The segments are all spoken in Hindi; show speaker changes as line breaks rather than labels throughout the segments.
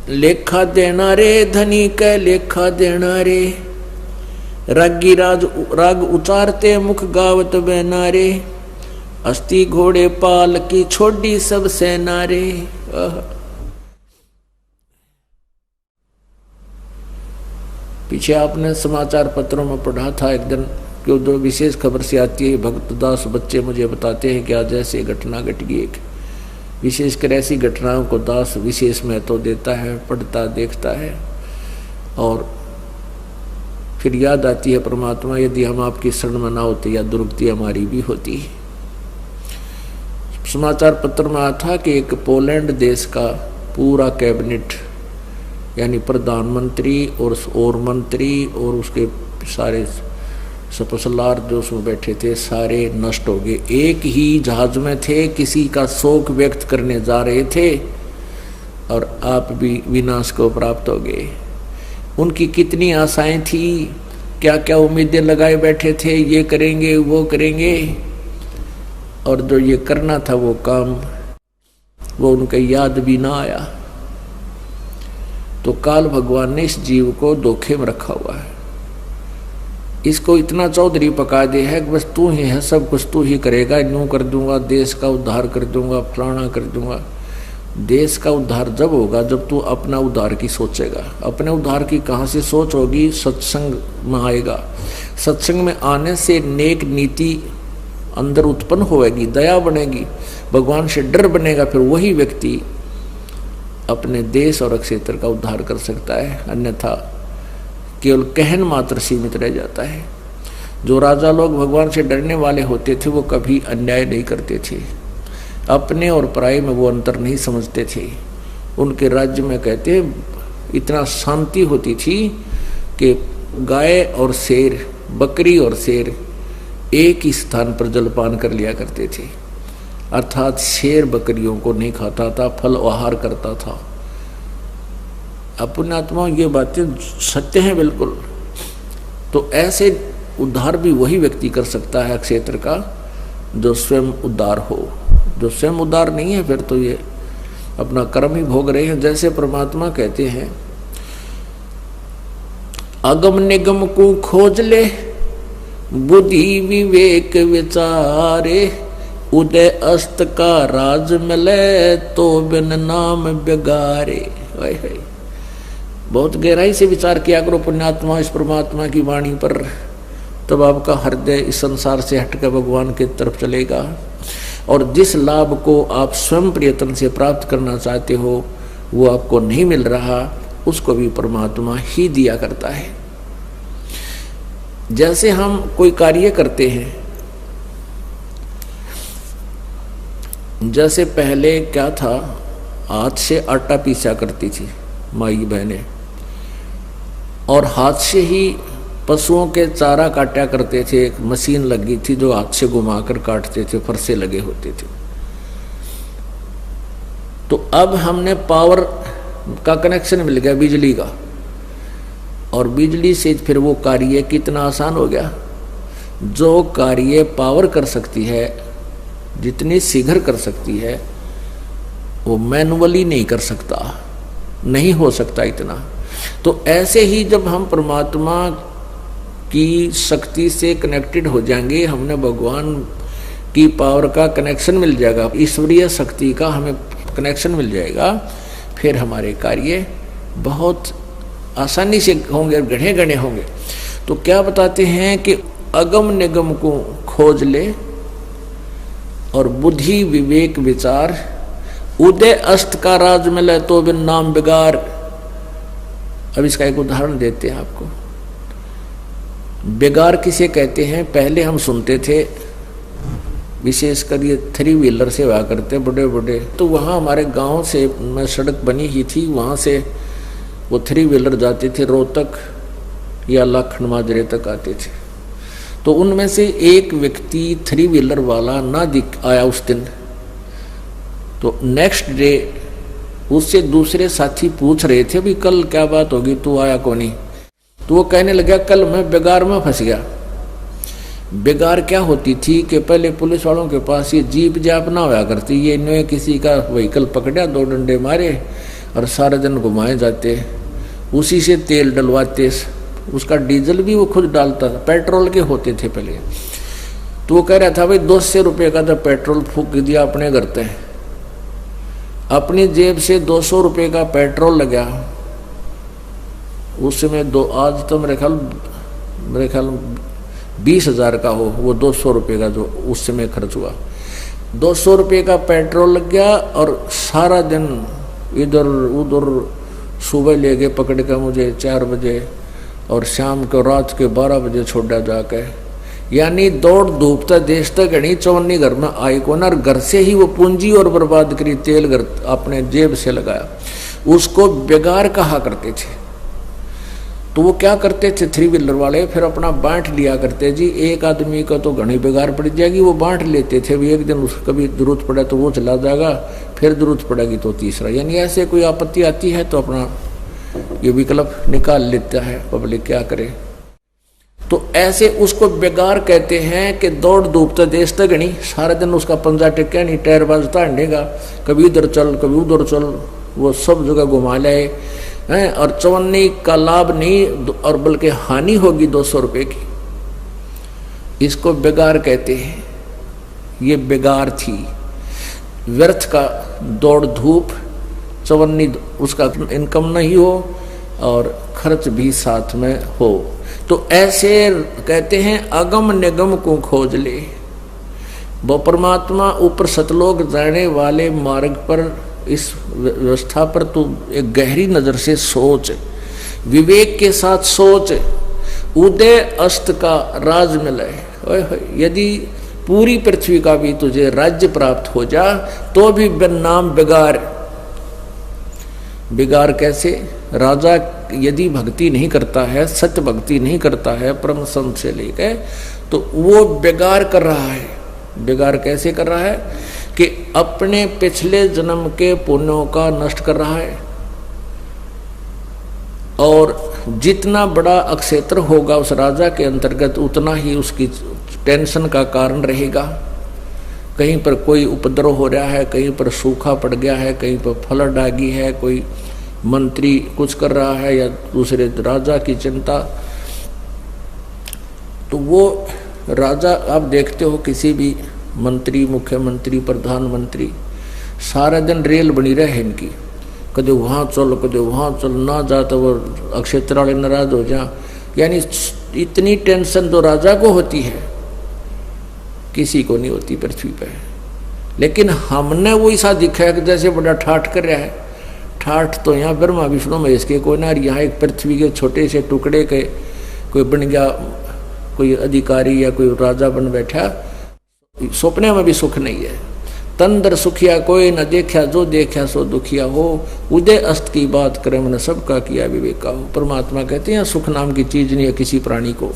लेखा देना रे धनी के लेखा देना रे, रागी राग उतारते मुख गावत बहना रे, अस्ति घोड़े पाल की छोड़ी सब सेना रे। पीछे आपने समाचार पत्रों में पढ़ा था एक दिन कि जो विशेष खबर से आती है, भक्तदास बच्चे मुझे बताते हैं कि आज ऐसी घटना घट गई। एक विशेषकर ऐसी घटनाओं को दास विशेष महत्व देता है, पढ़ता देखता है और फिर याद आती है परमात्मा यदि हम आपकी शरण में ना होते या दुर्गति हमारी भी होती। समाचार पत्र में आया था कि एक पोलैंड देश का पूरा कैबिनेट यानी प्रधानमंत्री और मंत्री और उसके सारे सपसलार जो उसमें बैठे थे सारे नष्ट हो गए। एक ही जहाज में थे, किसी का शोक व्यक्त करने जा रहे थे और आप भी विनाश को प्राप्त हो गए। उनकी कितनी आशाएं थी, क्या क्या उम्मीदें लगाए बैठे थे, ये करेंगे वो करेंगे, और जो ये करना था वो काम वो उनके याद भी ना आया। तो काल भगवान ने इस जीव को धोखे में रखा हुआ है, इसको इतना चौधरी पका दे है कि बस तू ही है, सब कुछ तू ही करेगा, यूं कर दूंगा, देश का उद्धार कर दूंगा, फलाना कर दूंगा। देश का उद्धार जब होगा जब तू अपना उद्धार की सोचेगा। अपने उद्धार की कहाँ से सोच होगी? सत्संग में आएगा। सत्संग में आने से नेक नीति अंदर उत्पन्न होएगी, दया बनेगी, भगवान से डर बनेगा, फिर वही व्यक्ति अपने देश और क्षेत्र का उद्धार कर सकता है। अन्यथा केवल कहन मात्र सीमित रह जाता है। जो राजा लोग भगवान से डरने वाले होते थे वो कभी अन्याय नहीं करते थे, अपने और पराये में वो अंतर नहीं समझते थे। उनके राज्य में कहते इतना शांति होती थी कि गाय और शेर, बकरी और शेर एक ही स्थान पर जलपान कर लिया करते थे। अर्थात शेर बकरियों को नहीं खाता था, फल आहार करता था। अपने आत्मा ये बातें सत्य हैं बिल्कुल। तो ऐसे उद्धार भी वही व्यक्ति कर सकता है क्षेत्र का जो स्वयं उद्धार हो। जो स्वयं उद्धार नहीं है फिर तो ये अपना कर्म ही भोग रहे हैं। जैसे परमात्मा कहते हैं अगम निगम को खोज ले, बुद्धि विवेक विचारे, उदय अस्त का राज मिले तो बिन नाम बिगारे। बहुत गहराई से विचार किया करो पुण्यात्मा इस परमात्मा की वाणी पर, तब आपका हृदय इस संसार से हटकर भगवान की तरफ चलेगा। और जिस लाभ को आप स्वयं प्रयत्न से प्राप्त करना चाहते हो वो आपको नहीं मिल रहा, उसको भी परमात्मा ही दिया करता है। जैसे हम कोई कार्य करते हैं, जैसे पहले क्या था, हाथ से आटा पीसा करती थी माई बहनें, और हाथ से ही पशुओं के चारा काटा करते थे। एक मशीन लगी थी जो हाथ से घुमाकर काटते थे, फरसे लगे होते थे। तो अब हमने पावर का कनेक्शन मिल गया, बिजली का, और बिजली से फिर वो कार्य कितना आसान हो गया। जो कार्य पावर कर सकती है, जितनी शीघ्र कर सकती है, वो मैनुअली नहीं कर सकता, नहीं हो सकता इतना। तो ऐसे ही जब हम परमात्मा की शक्ति से कनेक्टेड हो जाएंगे, हमने भगवान की पावर का कनेक्शन मिल जाएगा, ईश्वरीय शक्ति का हमें कनेक्शन मिल जाएगा, फिर हमारे कार्य बहुत आसानी से होंगे, गढ़े गढ़े होंगे। तो क्या बताते हैं कि अगम निगम को खोज ले और बुद्धि विवेक विचार, उदय अस्त का राज मिले तो बिन नाम बिगार। अब इसका एक उदाहरण देते हैं आपको। बेगार किसे कहते हैं? पहले हम सुनते थे, विशेषकर ये 3 व्हीलर से हुआ करते बड़े बड़े, तो वहाँ हमारे गांव से में सड़क बनी ही थी, वहाँ से वो 3 व्हीलर जाते थे, रोहतक या लाखन माजरे तक आते थे। तो उनमें से एक व्यक्ति 3 व्हीलर वाला ना दिख आया उस दिन। तो नेक्स्ट डे उससे दूसरे साथी पूछ रहे थे भी कल क्या बात होगी, तू आया कौन नहीं? तो वो कहने लगा कल मैं बेगार में फंस गया। बेगार क्या होती थी कि पहले पुलिस वालों के पास ये जीप जाप ना हुआ करती, ये इन्होंने किसी का व्हीकल पकड़ा, 2 डंडे मारे और सारा दिन घुमाए जाते, उसी से तेल डलवाते, उसका डीजल भी वो खुद डालता था, पेट्रोल के होते थे पहले। तो वो कह रहा था भाई 200 रुपये का तो पेट्रोल फूक दिया अपने घर पे, अपनी जेब से 200 रुपये का पेट्रोल लगा उस समय। आज तो मेरे ख्याल 20,000 का हो वो 200 रुपये का जो उस समय खर्च हुआ। 200 रुपये का पेट्रोल लग गया और सारा दिन इधर उधर, सुबह ले गए पकड़ कर मुझे 4 बजे और शाम को रात के 12 बजे छोड़ा जाके, यानी दौड़ धूपता देश तक घनी चौनी घर में आई को ना, घर से ही वो पूंजी और बर्बाद करी, तेल घर अपने जेब से लगाया। उसको बेगार कहा करते थे। तो वो क्या करते थे 3 व्हीलर वाले, फिर अपना बांट लिया करते जी, एक आदमी का तो घनी बेगार पड़ जाएगी, वो बांट लेते थे। भी एक दिन उसको कभी जरूरत पड़ा तो वो चला जाएगा, फिर जरूरत पड़ेगी तो तीसरा, यानी ऐसे कोई आपत्ति आती है तो अपना ये विकल्प निकाल लेता है पब्लिक, क्या करे। तो ऐसे उसको बेगार कहते हैं कि दौड़ धूपता देश तक नहीं, सारा दिन उसका पंजा टिका नहीं, टायर बाजता हंडेगा, कभी इधर चल कभी उधर चल, वो सब जगह घुमा लाए हैं, और चवन्नी का लाभ नहीं और बल्कि हानि होगी 200 रुपये की। इसको बेगार कहते हैं। ये बेगार थी, व्यर्थ का दौड़ धूप, चवन्नी उसका इनकम नहीं हो और खर्च भी साथ में हो। तो ऐसे कहते हैं अगम निगम को खोज ले, वो परमात्मा ऊपर सतलोक जाने वाले मार्ग पर, इस व्यवस्था पर तू एक गहरी नजर से सोच, विवेक के साथ सोच, उदय अस्त का राज मिले। यदि पूरी पृथ्वी का भी तुझे राज्य प्राप्त हो जा तो भी नाम बेगार। बेगार कैसे? राजा यदि भक्ति नहीं करता है, सत्य भक्ति नहीं करता है परम संत से लेकर, तो वो बेगार कर रहा है। बेगार कैसे कर रहा है कि अपने पिछले जन्म के पुण्यों का नष्ट कर रहा है, और जितना बड़ा अक्षेत्र होगा उस राजा के अंतर्गत उतना ही उसकी टेंशन का कारण रहेगा। कहीं पर कोई उपद्रव हो रहा है, कहीं पर सूखा पड़ गया है, कहीं पर फ्लड आ गई है, कोई मंत्री कुछ कर रहा है या दूसरे राजा की चिंता। तो वो राजा आप देखते हो, किसी भी मंत्री, मुख्यमंत्री, प्रधानमंत्री, सारा दिन रेल बनी रहे इनकी, कदे वहाँ चल कदे वहाँ चल, ना जा तो वो अक्षेत्र वाले नाराज हो जा। यानी इतनी टेंशन तो राजा को होती है, किसी को नहीं होती पृथ्वी पे। लेकिन हमने वो ऐसा दिखाया कि जैसे बड़ा ठाठ कर रहा है। ठाठ तो यहाँ ब्रह्मा विष्णु महेश के कोई ना, यहाँ एक पृथ्वी के छोटे से टुकड़े के कोई बन गया, कोई अधिकारी या कोई राजा बन बैठा, सपने में भी सुख नहीं है। तंदर सुखिया कोई न देखा, जो देखा सो दुखिया हो, उदय अस्त की बात करे मैंने सबका किया विवेका हो। परमात्मा कहते हैं सुख नाम की चीज नहीं है किसी प्राणी को।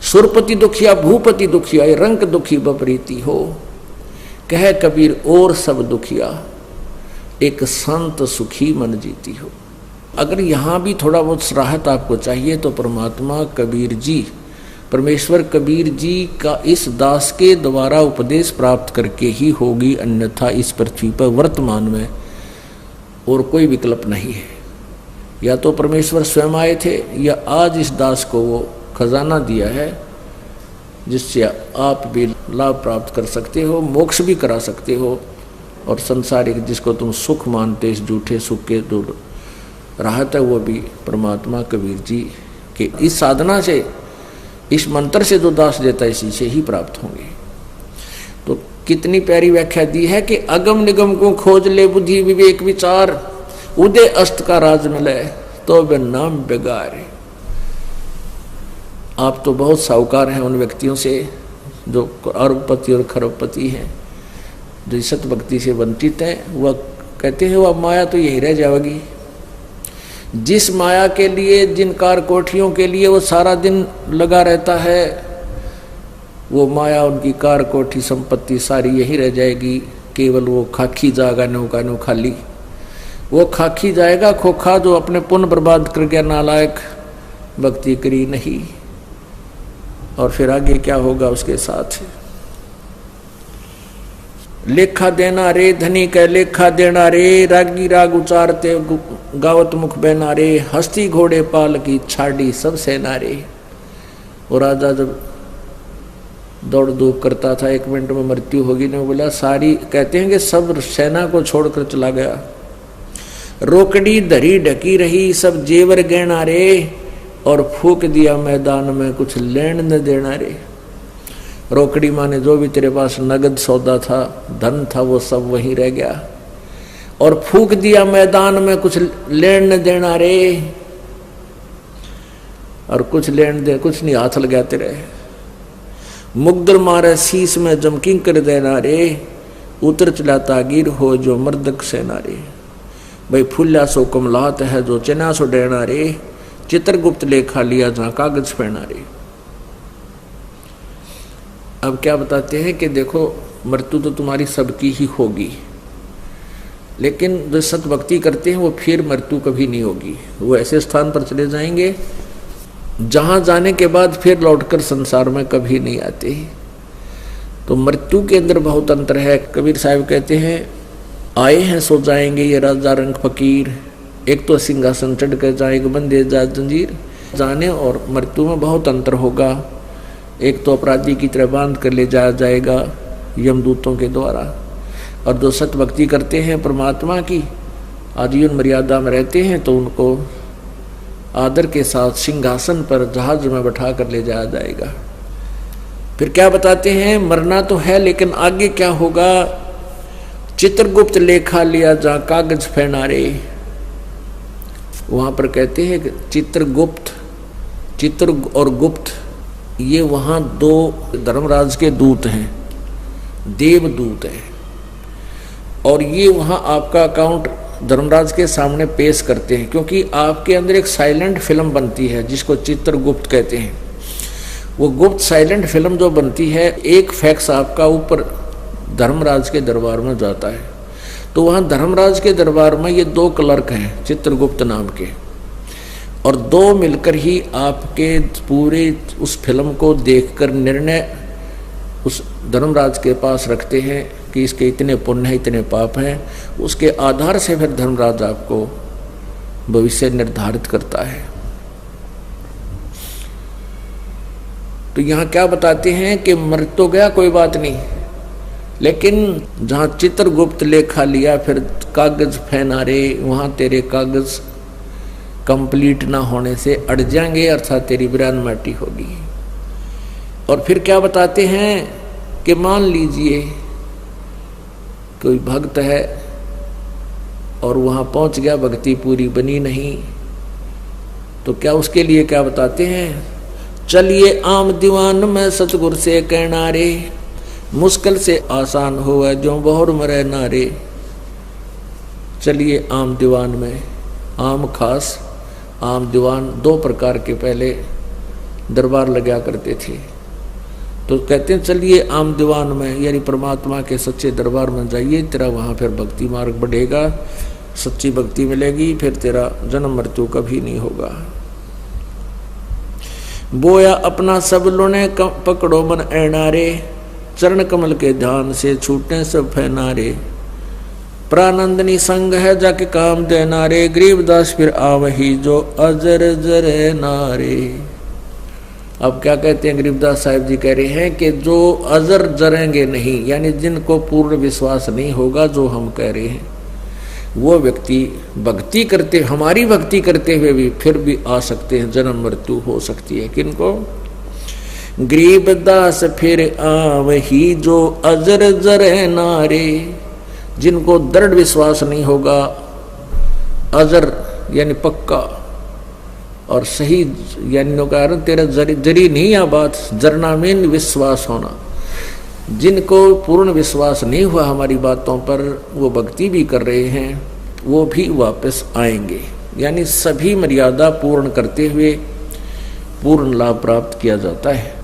सुरपति दुखिया भूपति दुखिया, रंक दुखी बपरीति हो, कह कबीर और सब दुखिया, एक संत सुखी मन जीती हो। अगर यहाँ भी थोड़ा बहुत राहत आपको चाहिए तो परमात्मा कबीर जी, परमेश्वर कबीर जी का इस दास के द्वारा उपदेश प्राप्त करके ही होगी, अन्यथा इस पृथ्वी पर वर्तमान में और कोई विकल्प नहीं है। या तो परमेश्वर स्वयं आए थे, या आज इस दास को वो खजाना दिया है जिससे आप भी लाभ प्राप्त कर सकते हो, मोक्ष भी करा सकते हो, और संसारिक जिसको तुम सुख मानते इस झूठे सुख के दूर राहत है, वो भी परमात्मा कबीर जी के इस साधना से, इस मंत्र से जो दास देता है इसी से ही प्राप्त होंगे। तो कितनी प्यारी व्याख्या दी है कि अगम निगम को खोज ले, बुद्धि विवेक विचार, उदय अस्त का राज मिले, तो बे नाम बेगार। आप तो बहुत साहूकार हैं उन व्यक्तियों से जो अरबपति और खरबपति हैं, जो सत भक्ति से वंचित हैं। वह कहते हैं वह माया तो यही रह जाएगी। जिस माया के लिए, जिन कार कोठियों के लिए वो सारा दिन लगा रहता है, वो माया, उनकी कार कोठी संपत्ति सारी यही रह जाएगी। केवल वो खाकी जाएगा, नौका नो खाली वो खाकी जाएगा, खोखा जो अपने पुण्य बर्बाद कर गया, नालायक, भक्ति करी नहीं। और फिर आगे क्या होगा उसके साथ। लेखा देना रे धनी कै लेखा देना रे, रागी राग उचारते गावत मुख बहना रे, हस्ती घोड़े पाल की छाड़ी सब सेना रे। और राजा जब दौड़ धूप करता था, 1 मिनट में मृत्यु होगी, ने बोला सारी, कहते हैं कि सब सेना को छोड़कर चला गया। रोकड़ी धरी ढकी रही सब जेवर गहना रे, और फूक दिया मैदान में कुछ लेन न देना रे। रोकड़ी माने जो भी तेरे पास नगद सौदा था, धन था, वो सब वहीं रह गया। और फूक दिया मैदान में कुछ लेन न देना रे, और कुछ लेन दे कुछ नहीं हाथ लगा तेरे। मुग्दर मारे शीश में जमकिंग कर देना रे, उतर चला तागीर हो जो मर्दक सेना रे। भाई फुल्ला सो कमलात है जो चना सो डेना रे, चित्रगुप्त लेखा लिया जहां कागज पहना रे। अब क्या बताते हैं कि देखो मृत्यु तो तुम्हारी सबकी ही होगी, लेकिन जो सत भक्ति करते हैं वो फिर मृत्यु कभी नहीं होगी। वो ऐसे स्थान पर चले जाएंगे जहां जाने के बाद फिर लौटकर संसार में कभी नहीं आते। तो मृत्यु के अंदर बहुत अंतर है। कबीर साहब कहते हैं आए हैं सो जाएंगे ये राजा रंग फकीर, एक तो सिंहासन चढ़ कर जाएंगे बंदे जा जंजीर। जाने और मृत्यु में बहुत अंतर होगा। एक तो अपराधी की तरह बांध कर ले जाया जाएगा यमदूतों के द्वारा, और जो सत भक्ति करते हैं परमात्मा की, आजीवन मर्यादा में रहते हैं, तो उनको आदर के साथ सिंहासन पर जहाज में बैठा कर ले जाया जाएगा। फिर क्या बताते हैं, मरना तो है लेकिन आगे क्या होगा। चित्रगुप्त लेखा लिया जहां कागज फैना रे। वहां पर कहते हैं कि चित्रगुप्त, चित्र और गुप्त, ये वहां 2 धर्मराज के दूत हैं, देवदूत है। और ये वहां आपका अकाउंट धर्मराज के सामने पेश करते हैं, क्योंकि आपके अंदर एक साइलेंट फिल्म बनती है जिसको चित्रगुप्त कहते हैं। वो गुप्त साइलेंट फिल्म जो बनती है, एक फैक्स आपका ऊपर धर्मराज के दरबार में जाता है। तो वहाँ धर्मराज के दरबार में ये 2 क्लर्क हैं चित्रगुप्त नाम के, और 2 मिलकर ही आपके पूरे उस फिल्म को देखकर निर्णय उस धर्मराज के पास रखते हैं कि इसके इतने पुण्य हैं, इतने पाप हैं। उसके आधार से फिर धर्मराज आपको भविष्य निर्धारित करता है। तो यहाँ क्या बताते हैं कि मर तो गया कोई बात नहीं, लेकिन जहाँ चित्रगुप्त लेखा लिया फिर कागज फैना रे, वहाँ तेरे कागज कंप्लीट ना होने से अड़ जाएंगे, अर्थात तेरी बिरान माटी होगी। और फिर क्या बताते हैं कि मान लीजिए कोई भक्त है और वहाँ पहुँच गया, भक्ति पूरी बनी नहीं, तो क्या उसके लिए क्या बताते हैं, चलिए आम दीवान में सतगुर से कहना रे, मुश्किल से आसान हो जो बहुर मरे नारे। चलिए आम दीवान में, आम खास आम दीवान 2 प्रकार के पहले दरबार लगा करते थे। तो कहते हैं चलिए आम दीवान में, यानी परमात्मा के सच्चे दरबार में जाइए, तेरा वहाँ फिर भक्ति मार्ग बढ़ेगा, सच्ची भक्ति मिलेगी, फिर तेरा जन्म मृत्यु कभी नहीं होगा। बोया अपना सब लोने पकड़ो मन ऐनारे, चरण कमल के ध्यान से छूटे सब फैनारे। प्रानंदनी संग है जाके काम देना रे, गरीबदास फिर आवही जो अजर जरे नारे। अब क्या कहते हैं गरीबदास साहिब जी, कह रहे हैं कि जो अजर जरेंगे नहीं, यानी जिनको पूर्ण विश्वास नहीं होगा जो हम कह रहे हैं, वो व्यक्ति भक्ति करते, हमारी भक्ति करते हुए भी फिर भी आ सकते हैं, जन्म मृत्यु हो सकती है। किनको? गरीबदास फिर आवही जो अजर जरे नारे, जिनको दृढ़ विश्वास नहीं होगा, अजर यानी पक्का और सही, यानी कारण तेरा जरी नहीं आ बात, जरना में विश्वास होना। जिनको पूर्ण विश्वास नहीं हुआ हमारी बातों पर, वो भक्ति भी कर रहे हैं, वो भी वापस आएंगे। यानी सभी मर्यादा पूर्ण करते हुए पूर्ण लाभ प्राप्त किया जाता है।